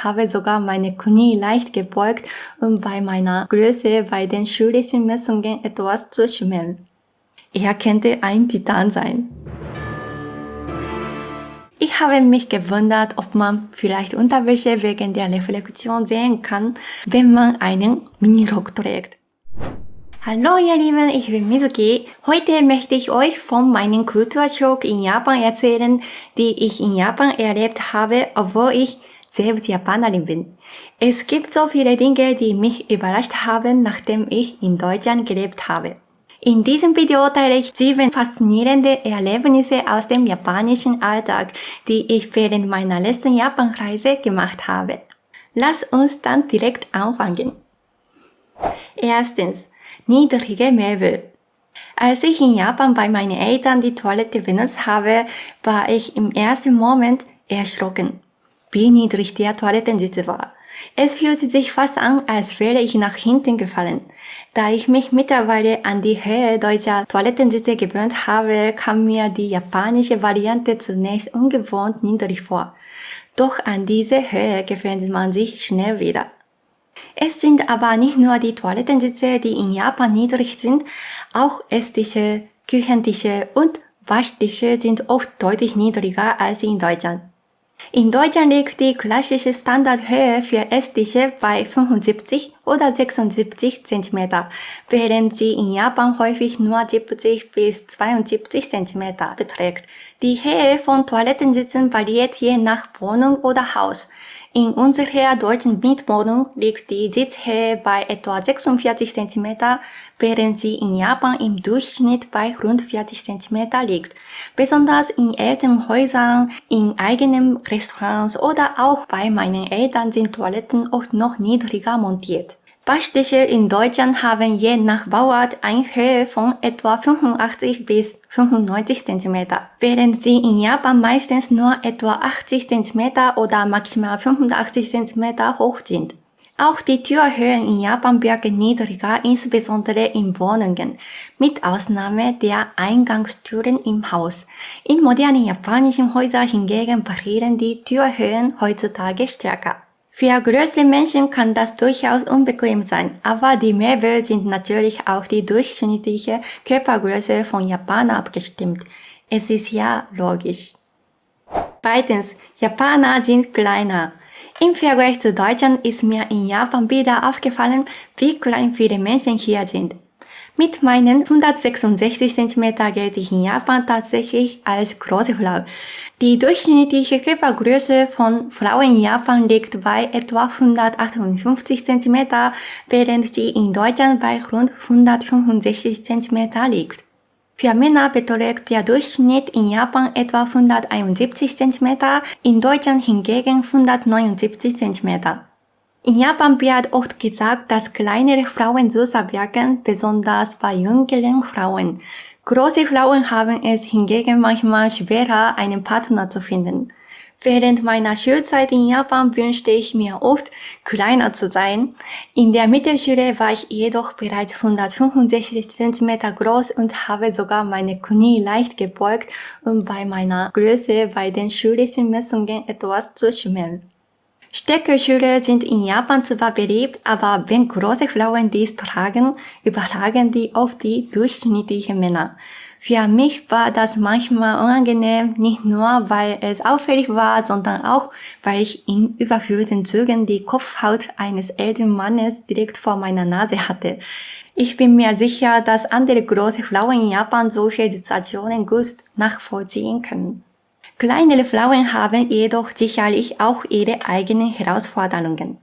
und habe sogar meine Knie leicht gebeugt, um bei meiner Größe bei den schulischen Messungen etwas zu schummeln. Er könnte ein Titan sein. Ich habe mich gewundert, ob man vielleicht Unterwäsche wegen der Reflexion sehen kann, wenn man einen Minirock trägt. Hallo ihr Lieben, ich bin Mizuki. Heute möchte ich euch von meinem Kulturschock in Japan erzählen, die ich in Japan erlebt habe, obwohl ich selbst Japanerin bin. Es gibt so viele Dinge, die mich überrascht haben, nachdem ich in Deutschland gelebt habe. In diesem Video teile ich 7 faszinierende Erlebnisse aus dem japanischen Alltag, die ich während meiner letzten Japanreise gemacht habe. Lass uns dann direkt anfangen. Erstens, niedrige Möbel. Als ich in Japan bei meinen Eltern die Toilette benutzt habe, war ich im ersten Moment erschrocken, wie niedrig der Toilettensitz war. Es fühlte sich fast an, als wäre ich nach hinten gefallen. Da ich mich mittlerweile an die Höhe deutscher Toilettensitze gewöhnt habe, kam mir die japanische Variante zunächst ungewohnt niedrig vor. Doch an diese Höhe gewöhnt man sich schnell wieder. Es sind aber nicht nur die Toilettensitze, die in Japan niedrig sind, auch Esstische, Küchentische und Waschtische sind oft deutlich niedriger als in Deutschland. In Deutschland liegt die klassische Standardhöhe für Esstische bei 75 oder 76 cm, während sie in Japan häufig nur 70 bis 72 cm beträgt. Die Höhe von Toilettensitzen variiert je nach Wohnung oder Haus. In unserer deutschen Mietwohnung liegt die Sitzhöhe bei etwa 46 cm, während sie in Japan im Durchschnitt bei rund 40 cm liegt. Besonders in älteren Häusern, in eigenen Restaurants oder auch bei meinen Eltern sind Toiletten oft noch niedriger montiert. Waschtische in Deutschland haben je nach Bauart eine Höhe von etwa 85 bis 95 cm, während sie in Japan meistens nur etwa 80 cm oder maximal 85 cm hoch sind. Auch die Türhöhen in Japan wirken niedriger, insbesondere in Wohnungen, mit Ausnahme der Eingangstüren im Haus. In modernen japanischen Häusern hingegen variieren die Türhöhen heutzutage stärker. Für größere Menschen kann das durchaus unbequem sein, aber die Möbel sind natürlich auch die durchschnittliche Körpergröße von Japanern abgestimmt. Es ist ja logisch. Zweitens, Japaner sind kleiner. Im Vergleich zu Deutschland ist mir in Japan wieder aufgefallen, wie klein viele Menschen hier sind. Mit meinen 166 cm gelte ich in Japan tatsächlich als große Frau. Die durchschnittliche Körpergröße von Frauen in Japan liegt bei etwa 158 cm, während sie in Deutschland bei rund 165 cm liegt. Für Männer beträgt der Durchschnitt in Japan etwa 171 cm, in Deutschland hingegen 179 cm. In Japan wird oft gesagt, dass kleinere Frauen süßer wirken, besonders bei jüngeren Frauen. Große Frauen haben es hingegen manchmal schwerer, einen Partner zu finden. Während meiner Schulzeit in Japan wünschte ich mir oft, kleiner zu sein. In der Mittelschule war ich jedoch bereits 165 cm groß und habe sogar meine Knie leicht gebeugt, um bei meiner Größe bei den schulischen Messungen etwas zu schummeln. Stöckelschuhe sind in Japan zwar beliebt, aber wenn große Frauen dies tragen, überragen die oft die durchschnittlichen Männer. Für mich war das manchmal unangenehm, nicht nur weil es auffällig war, sondern auch weil ich in überfüllten Zügen die Kopfhaut eines älteren Mannes direkt vor meiner Nase hatte. Ich bin mir sicher, dass andere große Frauen in Japan solche Situationen gut nachvollziehen können. Kleinere Frauen haben jedoch sicherlich auch ihre eigenen Herausforderungen.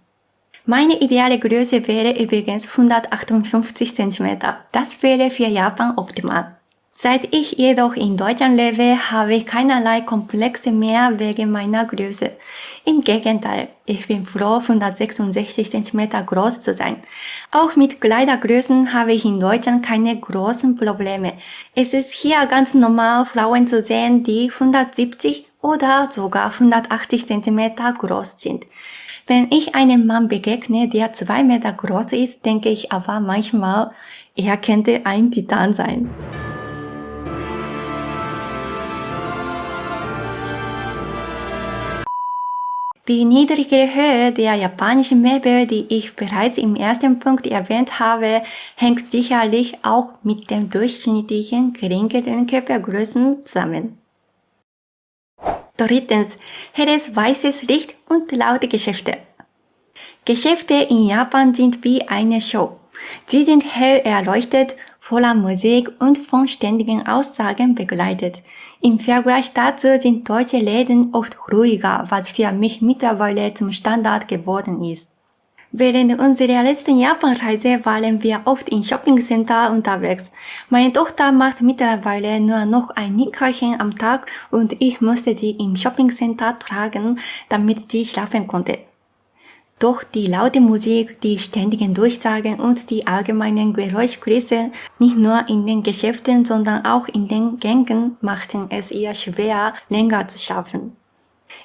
Meine ideale Größe wäre übrigens 158 cm. Das wäre für Japan optimal. Seit ich jedoch in Deutschland lebe, habe ich keinerlei Komplexe mehr wegen meiner Größe. Im Gegenteil, ich bin froh, 166 cm groß zu sein. Auch mit Kleidergrößen habe ich in Deutschland keine großen Probleme. Es ist hier ganz normal, Frauen zu sehen, die 170 oder sogar 180 cm groß sind. Wenn ich einem Mann begegne, der 2 Meter groß ist, denke ich aber manchmal, er könnte ein Titan sein. Die niedrige Höhe der japanischen Möbel, die ich bereits im ersten Punkt erwähnt habe, hängt sicherlich auch mit dem durchschnittlichen geringeren Körpergrößen zusammen. Drittens, helles weißes Licht und laute Geschäfte. Geschäfte in Japan sind wie eine Show. Sie sind hell erleuchtet, voller Musik und von ständigen Aussagen begleitet. Im Vergleich dazu sind deutsche Läden oft ruhiger, was für mich mittlerweile zum Standard geworden ist. Während unserer letzten Japanreise waren wir oft in Shoppingcenter unterwegs. Meine Tochter macht mittlerweile nur noch ein Nickerchen am Tag und ich musste sie im Shoppingcenter tragen, damit sie schlafen konnte. Doch die laute Musik, die ständigen Durchsagen und die allgemeinen Geräuschkulisse, nicht nur in den Geschäften, sondern auch in den Gängen, machten es ihr schwer, länger zu schaffen.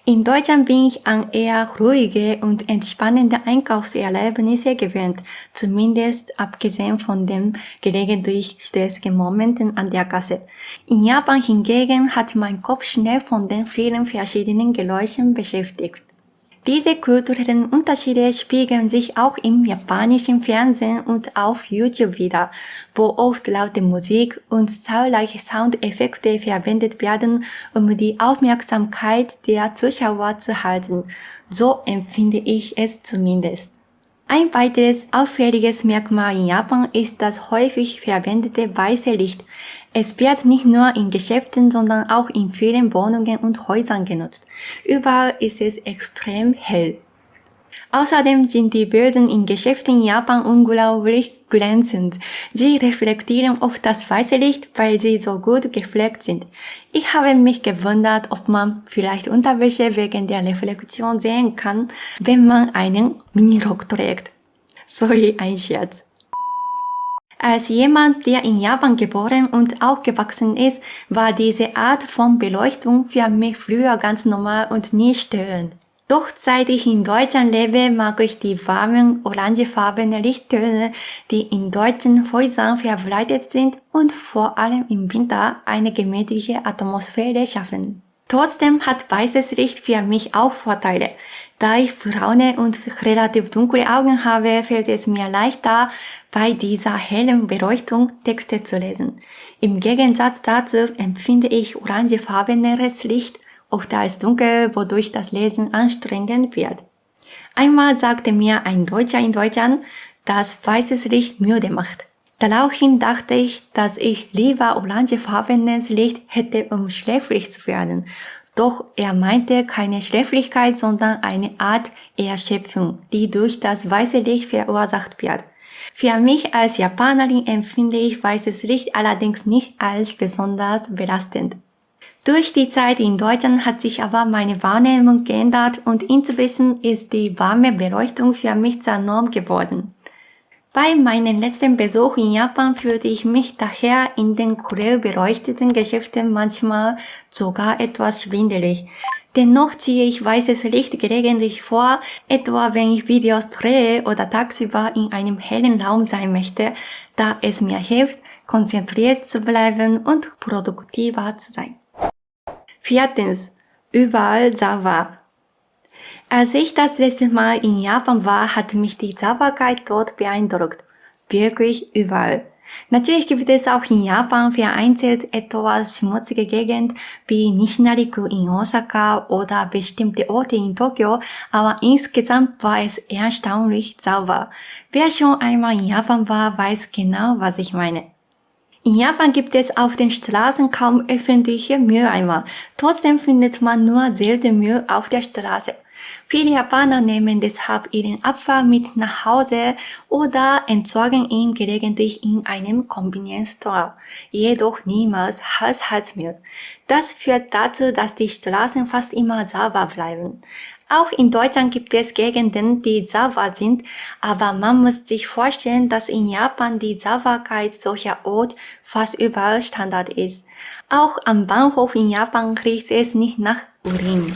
In Deutschland bin ich an eher ruhige und entspannende Einkaufserlebnisse gewöhnt, zumindest abgesehen von den gelegentlich stressigen Momenten an der Kasse. In Japan hingegen hat mein Kopf schnell von den vielen verschiedenen Geräuschen beschäftigt. Diese kulturellen Unterschiede spiegeln sich auch im japanischen Fernsehen und auf YouTube wider, wo oft laute Musik und zahlreiche Soundeffekte verwendet werden, um die Aufmerksamkeit der Zuschauer zu halten. So empfinde ich es zumindest. Ein weiteres auffälliges Merkmal in Japan ist das häufig verwendete weiße Licht. Es wird nicht nur in Geschäften, sondern auch in vielen Wohnungen und Häusern genutzt. Überall ist es extrem hell. Außerdem sind die Böden in Geschäften in Japan unglaublich glänzend. Sie reflektieren oft das weiße Licht, weil sie so gut gepflegt sind. Ich habe mich gewundert, ob man vielleicht Unterwäsche wegen der Reflexion sehen kann, wenn man einen Minirock trägt. Sorry, ein Scherz. Als jemand, der in Japan geboren und aufgewachsen ist, war diese Art von Beleuchtung für mich früher ganz normal und nie störend. Doch seit ich in Deutschland lebe, mag ich die warmen, orangefarbenen Lichttöne, die in deutschen Häusern verbreitet sind und vor allem im Winter eine gemütliche Atmosphäre schaffen. Trotzdem hat weißes Licht für mich auch Vorteile. Da ich braune und relativ dunkle Augen habe, fällt es mir leichter, bei dieser hellen Beleuchtung Texte zu lesen. Im Gegensatz dazu empfinde ich orangefarbeneres Licht oft als dunkel, wodurch das Lesen anstrengend wird. Einmal sagte mir ein Deutscher in Deutschland, dass weißes Licht müde macht. Daraufhin dachte ich, dass ich lieber orangefarbenes Licht hätte, um schläfrig zu werden. Doch er meinte keine Schläfrigkeit, sondern eine Art Erschöpfung, die durch das weiße Licht verursacht wird. Für mich als Japanerin empfinde ich weißes Licht allerdings nicht als besonders belastend. Durch die Zeit in Deutschland hat sich aber meine Wahrnehmung geändert und inzwischen ist die warme Beleuchtung für mich zur Norm geworden. Bei meinem letzten Besuch in Japan fühlte ich mich daher in den grell beleuchteten Geschäften manchmal sogar etwas schwindelig. Dennoch ziehe ich weißes Licht gelegentlich vor, etwa wenn ich Videos drehe oder tagsüber in einem hellen Raum sein möchte, da es mir hilft, konzentriert zu bleiben und produktiver zu sein. Viertens, überall sauber. Als ich das letzte Mal in Japan war, hat mich die Sauberkeit dort beeindruckt. Wirklich überall. Natürlich gibt es auch in Japan vereinzelt etwas schmutzige Gegenden wie Nishinariku in Osaka oder bestimmte Orte in Tokio, aber insgesamt war es erstaunlich sauber. Wer schon einmal in Japan war, weiß genau, was ich meine. In Japan gibt es auf den Straßen kaum öffentliche Mülleimer. Trotzdem findet man nur selten Müll auf der Straße. Viele Japaner nehmen deshalb ihren Abfall mit nach Hause oder entsorgen ihn gelegentlich in einem Convenience Store, jedoch niemals Haushaltsmüll. Das führt dazu, dass die Straßen fast immer sauber bleiben. Auch in Deutschland gibt es Gegenden, die sauber sind, aber man muss sich vorstellen, dass in Japan die Sauberkeit solcher Orte fast überall Standard ist. Auch am Bahnhof in Japan riecht es nicht nach Urin.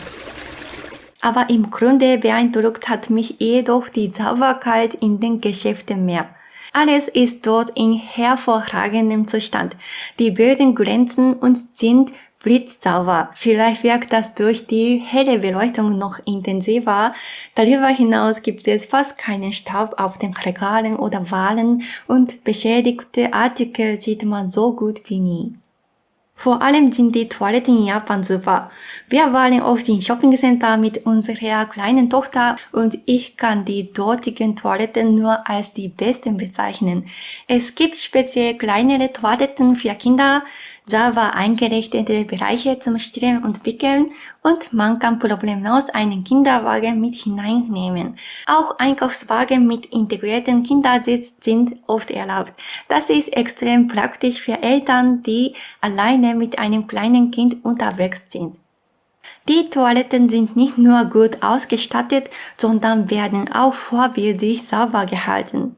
Aber im Grunde beeindruckt hat mich jedoch die Sauberkeit in den Geschäften mehr. Alles ist dort in hervorragendem Zustand. Die Böden glänzen und sind blitzsauber. Vielleicht wirkt das durch die helle Beleuchtung noch intensiver. Darüber hinaus gibt es fast keinen Staub auf den Regalen oder Walen und beschädigte Artikel sieht man so gut wie nie. Vor allem sind die Toiletten in Japan super. Wir waren oft im Shoppingcenter mit unserer kleinen Tochter und ich kann die dortigen Toiletten nur als die besten bezeichnen. Es gibt speziell kleinere Toiletten für Kinder, sauber eingerichtete Bereiche zum Stillen und Wickeln und man kann problemlos einen Kinderwagen mit hineinnehmen. Auch Einkaufswagen mit integriertem Kindersitz sind oft erlaubt. Das ist extrem praktisch für Eltern, die alleine mit einem kleinen Kind unterwegs sind. Die Toiletten sind nicht nur gut ausgestattet, sondern werden auch vorbildlich sauber gehalten.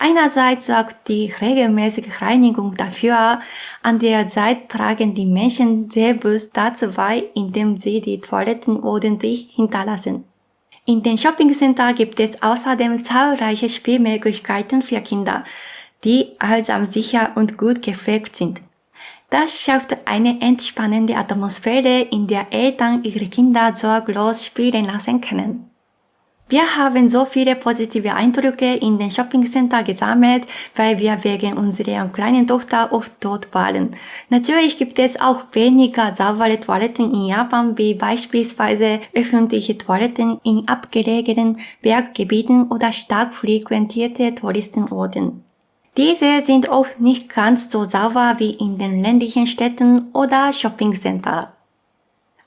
Einerseits sorgt die regelmäßige Reinigung dafür, andererseits tragen die Menschen selbst dazu bei, indem sie die Toiletten ordentlich hinterlassen. In den Shoppingcenter gibt es außerdem zahlreiche Spielmöglichkeiten für Kinder, die allsam sicher und gut gepflegt sind. Das schafft eine entspannende Atmosphäre, in der Eltern ihre Kinder sorglos spielen lassen können. Wir haben so viele positive Eindrücke in den Shoppingcenter gesammelt, weil wir wegen unserer kleinen Tochter oft dort waren. Natürlich gibt es auch weniger saubere Toiletten in Japan, wie beispielsweise öffentliche Toiletten in abgelegenen Berggebieten oder stark frequentierte Touristenorten. Diese sind oft nicht ganz so sauber wie in den ländlichen Städten oder Shoppingcenter.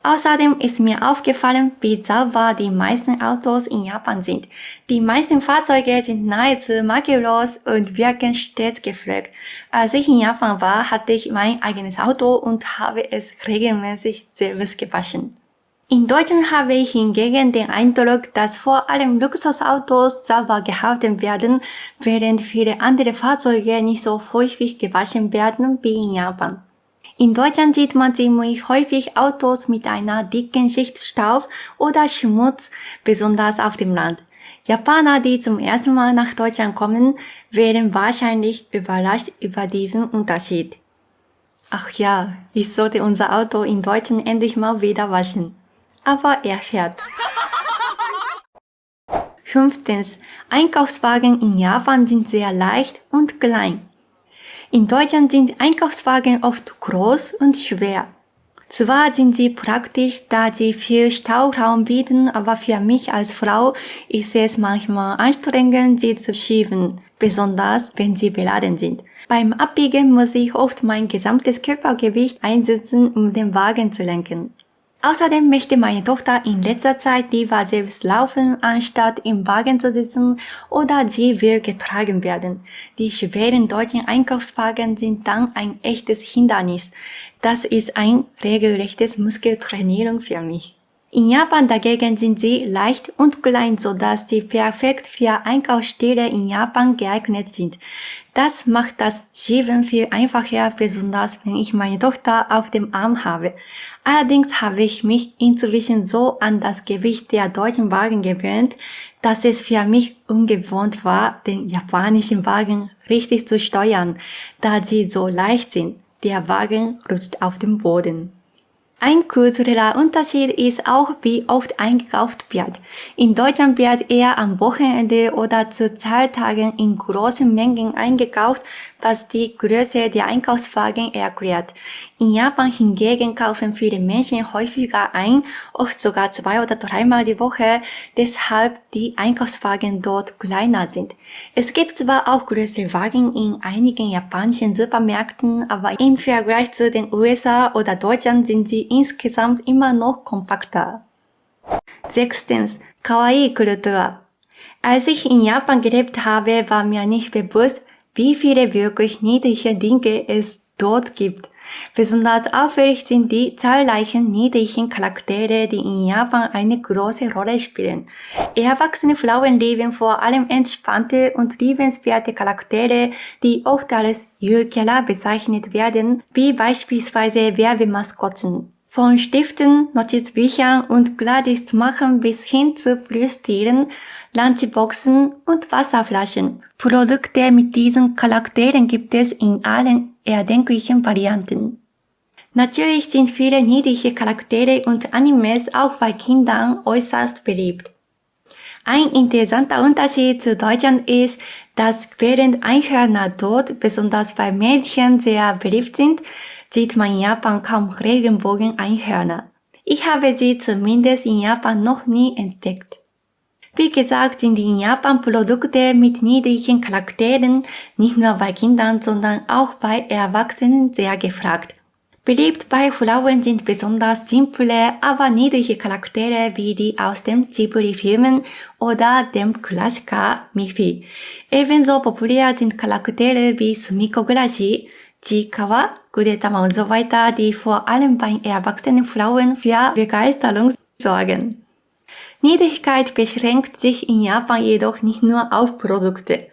Außerdem ist mir aufgefallen, wie sauber die meisten Autos in Japan sind. Die meisten Fahrzeuge sind nahezu makellos und wirken stets gepflegt. Als ich in Japan war, hatte ich mein eigenes Auto und habe es regelmäßig selbst gewaschen. In Deutschland habe ich hingegen den Eindruck, dass vor allem Luxusautos sauber gehalten werden, während viele andere Fahrzeuge nicht so häufig gewaschen werden wie in Japan. In Deutschland sieht man ziemlich häufig Autos mit einer dicken Schicht Staub oder Schmutz, besonders auf dem Land. Japaner, die zum ersten Mal nach Deutschland kommen, wären wahrscheinlich überrascht über diesen Unterschied. Ach ja, ich sollte unser Auto in Deutschland endlich mal wieder waschen. Aber er fährt. 5. Einkaufswagen in Japan sind sehr leicht und klein. In Deutschland sind Einkaufswagen oft groß und schwer. Zwar sind sie praktisch, da sie viel Stauraum bieten, aber für mich als Frau ist es manchmal anstrengend, sie zu schieben, besonders wenn sie beladen sind. Beim Abbiegen muss ich oft mein gesamtes Körpergewicht einsetzen, um den Wagen zu lenken. Außerdem möchte meine Tochter in letzter Zeit lieber selbst laufen, anstatt im Wagen zu sitzen, oder sie will getragen werden. Die schweren deutschen Einkaufswagen sind dann ein echtes Hindernis. Das ist ein regelrechtes Muskeltrainierung für mich. In Japan dagegen sind sie leicht und klein, sodass sie perfekt für Einkaufsstelle in Japan geeignet sind. Das macht das Schieben viel einfacher, besonders wenn ich meine Tochter auf dem Arm habe. Allerdings habe ich mich inzwischen so an das Gewicht der deutschen Wagen gewöhnt, dass es für mich ungewohnt war, den japanischen Wagen richtig zu steuern, da sie so leicht sind. Der Wagen rutscht auf dem Boden. Ein kultureller Unterschied ist auch, wie oft eingekauft wird. In Deutschland wird eher am Wochenende oder zu Zahltagen in großen Mengen eingekauft, was die Größe der Einkaufswagen erklärt. In Japan hingegen kaufen viele Menschen häufiger ein, oft sogar 2 oder 3 Mal die Woche, deshalb die Einkaufswagen dort kleiner sind. Es gibt zwar auch größere Wagen in einigen japanischen Supermärkten, aber im Vergleich zu den USA oder Deutschland sind sie insgesamt immer noch kompakter. 6. Kawaii-Kultur. Als ich in Japan gelebt habe, war mir nicht bewusst, wie viele wirklich niedliche Dinge es dort gibt. Besonders auffällig sind die zahlreichen niedlichen Charaktere, die in Japan eine große Rolle spielen. Erwachsene Frauen lieben vor allem entspannte und liebenswerte Charaktere, die oft als Yukiara bezeichnet werden, wie beispielsweise Werbemaskottchen. Von Stiften, Notizbüchern und Gladysmachen bis hin zu Plüschtieren, Lunchboxen und Wasserflaschen. Produkte mit diesen Charakteren gibt es in allen erdenklichen Varianten. Natürlich sind viele niedliche Charaktere und Animes auch bei Kindern äußerst beliebt. Ein interessanter Unterschied zu Deutschland ist, dass während Einhörner dort besonders bei Mädchen sehr beliebt sind, sieht man in Japan kaum Regenbogen-Einhörner. Ich habe sie zumindest in Japan noch nie entdeckt. Wie gesagt, sind in Japan Produkte mit niedlichen Charakteren nicht nur bei Kindern, sondern auch bei Erwachsenen sehr gefragt. Beliebt bei Frauen sind besonders simple, aber niedliche Charaktere wie die aus den Ghibli-Filmen oder dem Klassiker Miffy. Ebenso populär sind Charaktere wie Sumiko Gurashi, Chikawa, Gudetama und so weiter, die vor allem bei erwachsenen Frauen für Begeisterung sorgen. Niedrigkeit beschränkt sich in Japan jedoch nicht nur auf Produkte.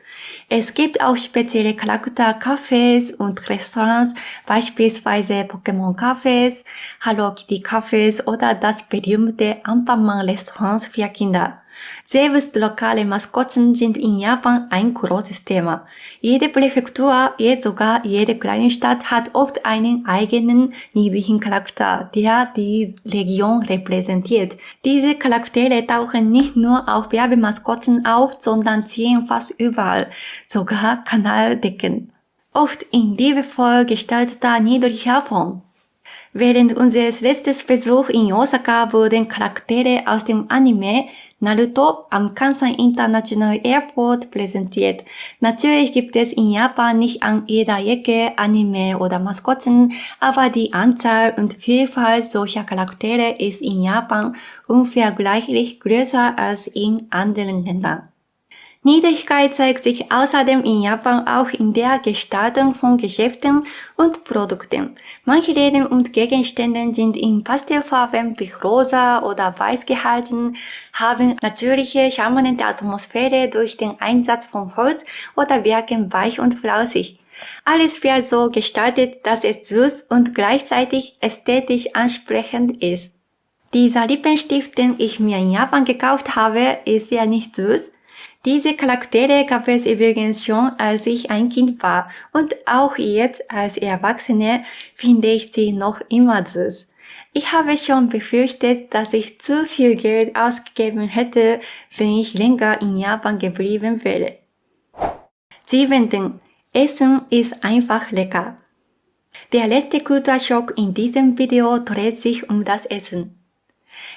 Es gibt auch spezielle Charakter-Cafés und Restaurants, beispielsweise Pokémon-Cafés, Hello Kitty-Cafés oder das berühmte Anpanman-Restaurants für Kinder. Selbst lokale Maskottchen sind in Japan ein großes Thema. Jede Präfektur, sogar jede kleine Stadt hat oft einen eigenen niedlichen Charakter, der die Region repräsentiert. Diese Charaktere tauchen nicht nur auf Werbemaskottchen auf, sondern ziehen fast überall, sogar Kanaldecken. Oft in liebevoll gestalteter niedlicher Form. Während unseres letzten Besuchs in Osaka wurden Charaktere aus dem Anime Naruto am Kansai International Airport präsentiert. Natürlich gibt es in Japan nicht an jeder Ecke Anime oder Maskottchen, aber die Anzahl und Vielfalt solcher Charaktere ist in Japan unvergleichlich größer als in anderen Ländern. Niedrigkeit zeigt sich außerdem in Japan auch in der Gestaltung von Geschäften und Produkten. Manche Läden und Gegenstände sind in Pastellfarben wie rosa oder weiß gehalten, haben natürliche, charmante Atmosphäre durch den Einsatz von Holz oder wirken weich und flauschig. Alles wird so gestaltet, dass es süß und gleichzeitig ästhetisch ansprechend ist. Dieser Lippenstift, den ich mir in Japan gekauft habe, ist ja nicht süß. Diese Charaktere gab es übrigens schon, als ich ein Kind war, und auch jetzt als Erwachsene finde ich sie noch immer süß. Ich habe schon befürchtet, dass ich zu viel Geld ausgegeben hätte, wenn ich länger in Japan geblieben wäre. 7. Essen ist einfach lecker. Der letzte Kulturschock in diesem Video dreht sich um das Essen.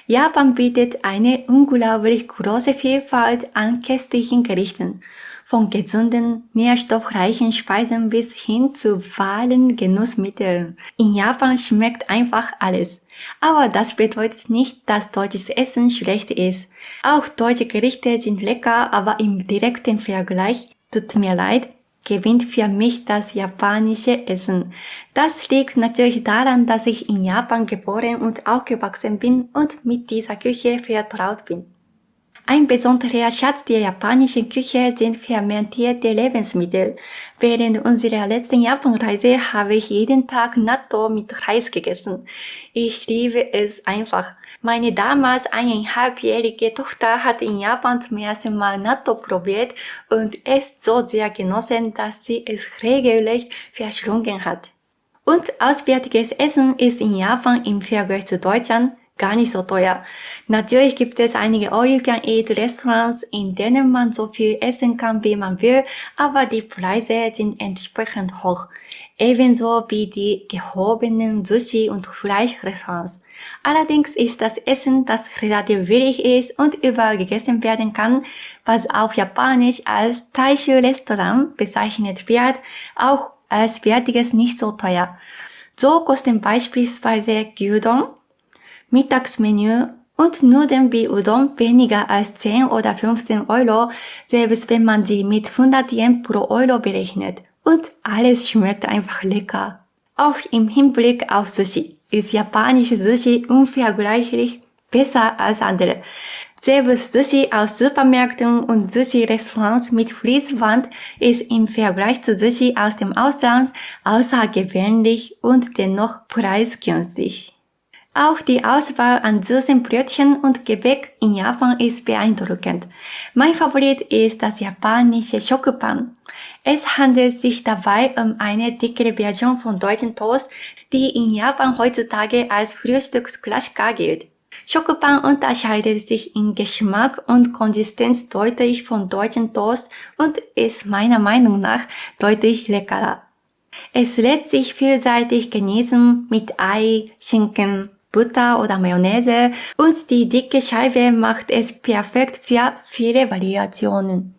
Japan bietet eine unglaublich große Vielfalt an köstlichen Gerichten, von gesunden, nährstoffreichen Speisen bis hin zu wahren Genussmitteln. In Japan schmeckt einfach alles. Aber das bedeutet nicht, dass deutsches Essen schlecht ist. Auch deutsche Gerichte sind lecker, aber im direkten Vergleich, tut mir leid, gewinnt für mich das japanische Essen. Das liegt natürlich daran, dass ich in Japan geboren und aufgewachsen bin und mit dieser Küche vertraut bin. Ein besonderer Schatz der japanischen Küche sind fermentierte Lebensmittel. Während unserer letzten Japanreise habe ich jeden Tag Natto mit Reis gegessen. Ich liebe es einfach. Meine damals 1,5-jährige Tochter hat in Japan zum ersten Mal Natto probiert und es so sehr genossen, dass sie es regelrecht verschlungen hat. Und auswärtiges Essen ist in Japan im Vergleich zu Deutschland gar nicht so teuer. Natürlich gibt es einige All-You-Can-Eat-Restaurants, in denen man so viel essen kann, wie man will, aber die Preise sind entsprechend hoch. Ebenso wie die gehobenen Sushi- und Fleischrestaurants. Allerdings ist das Essen, das relativ billig ist und überall gegessen werden kann, was auf Japanisch als Taishu-Restaurant bezeichnet wird, auch als wertiges nicht so teuer. So kosten beispielsweise Gyudon, Mittagsmenü und Nudeln wie Udon weniger als 10 oder 15 Euro, selbst wenn man sie mit 100 Yen pro Euro berechnet. Und alles schmeckt einfach lecker. Auch im Hinblick auf Sushi ist japanisches Sushi unvergleichlich besser als andere. Selbst Sushi aus Supermärkten und Sushi-Restaurants mit Fließband ist im Vergleich zu Sushi aus dem Ausland außergewöhnlich und dennoch preisgünstig. Auch die Auswahl an süßen Brötchen und Gebäck in Japan ist beeindruckend. Mein Favorit ist das japanische Schokopan. Es handelt sich dabei um eine dickere Version von deutschen Toast, die in Japan heutzutage als Frühstücksklassiker gilt. Schokopan unterscheidet sich in Geschmack und Konsistenz deutlich von deutschen Toast und ist meiner Meinung nach deutlich leckerer. Es lässt sich vielseitig genießen mit Ei, Schinken, Butter oder Mayonnaise und die dicke Scheibe macht es perfekt für viele Variationen.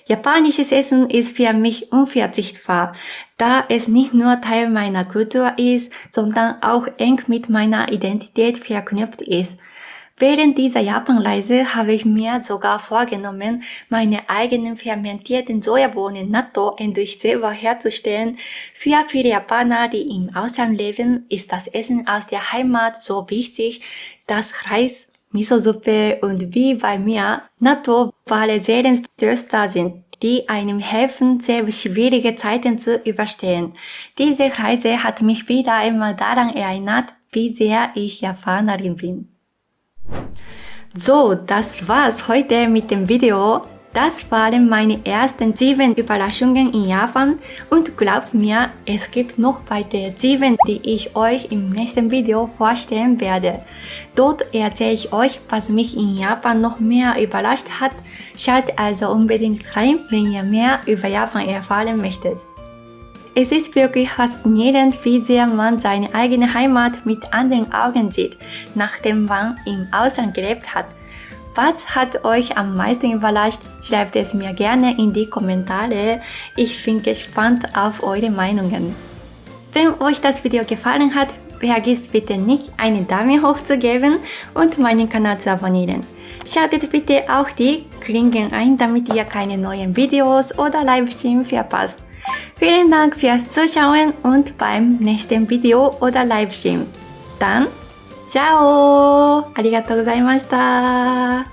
Japanisches Essen ist für mich unverzichtbar, da es nicht nur Teil meiner Kultur ist, sondern auch eng mit meiner Identität verknüpft ist. Während dieser Japanreise habe ich mir sogar vorgenommen, meine eigenen fermentierten Sojabohnen Natto endlich selber herzustellen. Für viele Japaner, die im Ausland leben, ist das Essen aus der Heimat so wichtig, dass Reis, Miso-Suppe und wie bei mir Natto wahre Seelentröster sind, die einem helfen, sehr schwierige Zeiten zu überstehen. Diese Reise hat mich wieder einmal daran erinnert, wie sehr ich Japanerin bin. So, das war's heute mit dem Video. Das waren meine ersten 7 Überraschungen in Japan und glaubt mir, es gibt noch weitere 7, die ich euch im nächsten Video vorstellen werde. Dort erzähle ich euch, was mich in Japan noch mehr überrascht hat. Schaut also unbedingt rein, wenn ihr mehr über Japan erfahren möchtet. Es ist wirklich faszinierend, wie sehr man seine eigene Heimat mit anderen Augen sieht, nachdem man im Ausland gelebt hat. Was hat euch am meisten überrascht? Schreibt es mir gerne in die Kommentare. Ich bin gespannt auf eure Meinungen. Wenn euch das Video gefallen hat, vergisst bitte nicht, einen Daumen hoch zu geben und meinen Kanal zu abonnieren. Schaltet bitte auch die Glocke ein, damit ihr keine neuen Videos oder Livestreams verpasst. Vielen Dank fürs Zuschauen und beim nächsten Video oder Livestream. Dann, ciao! ありがとうございました。